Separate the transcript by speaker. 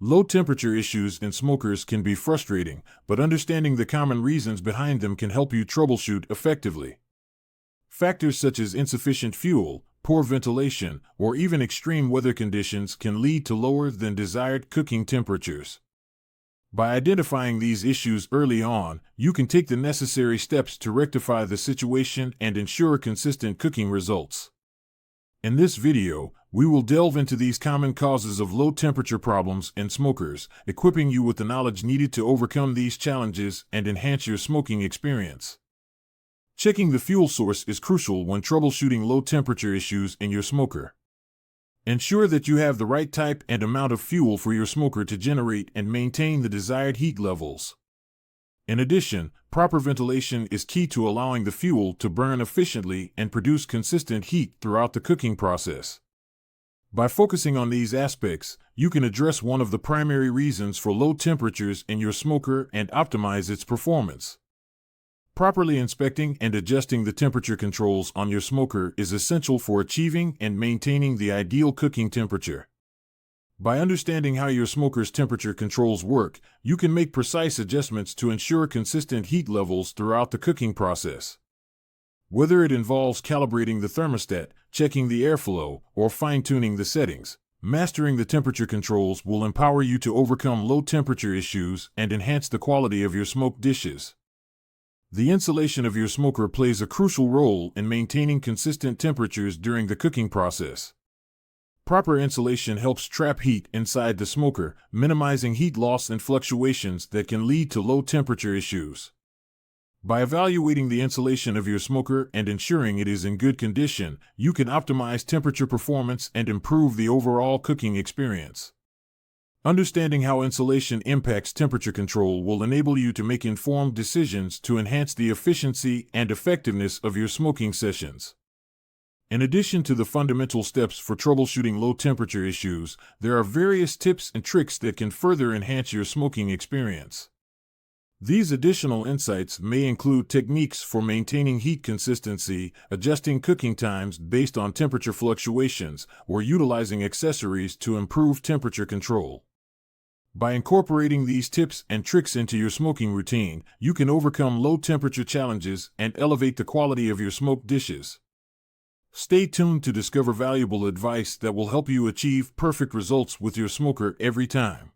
Speaker 1: Low temperature issues in smokers can be frustrating, but understanding the common reasons behind them can help you troubleshoot effectively. Factors such as insufficient fuel, poor ventilation, or even extreme weather conditions can lead to lower than desired cooking temperatures. By identifying these issues early on, you can take the necessary steps to rectify the situation and ensure consistent cooking results. In this video, we will delve into these common causes of low temperature problems in smokers, equipping you with the knowledge needed to overcome these challenges and enhance your smoking experience. Checking the fuel source is crucial when troubleshooting low temperature issues in your smoker. Ensure that you have the right type and amount of fuel for your smoker to generate and maintain the desired heat levels. In addition, proper ventilation is key to allowing the fuel to burn efficiently and produce consistent heat throughout the cooking process. By focusing on these aspects, you can address one of the primary reasons for low temperatures in your smoker and optimize its performance. Properly inspecting and adjusting the temperature controls on your smoker is essential for achieving and maintaining the ideal cooking temperature. By understanding how your smoker's temperature controls work, you can make precise adjustments to ensure consistent heat levels throughout the cooking process. Whether it involves calibrating the thermostat, checking the airflow, or fine-tuning the settings, mastering the temperature controls will empower you to overcome low temperature issues and enhance the quality of your smoked dishes. The insulation of your smoker plays a crucial role in maintaining consistent temperatures during the cooking process. Proper insulation helps trap heat inside the smoker, minimizing heat loss and fluctuations that can lead to low temperature issues. By evaluating the insulation of your smoker and ensuring it is in good condition, you can optimize temperature performance and improve the overall cooking experience. Understanding how insulation impacts temperature control will enable you to make informed decisions to enhance the efficiency and effectiveness of your smoking sessions. In addition to the fundamental steps for troubleshooting low temperature issues, there are various tips and tricks that can further enhance your smoking experience. These additional insights may include techniques for maintaining heat consistency, adjusting cooking times based on temperature fluctuations, or utilizing accessories to improve temperature control. By incorporating these tips and tricks into your smoking routine, you can overcome low temperature challenges and elevate the quality of your smoked dishes. Stay tuned to discover valuable advice that will help you achieve perfect results with your smoker every time.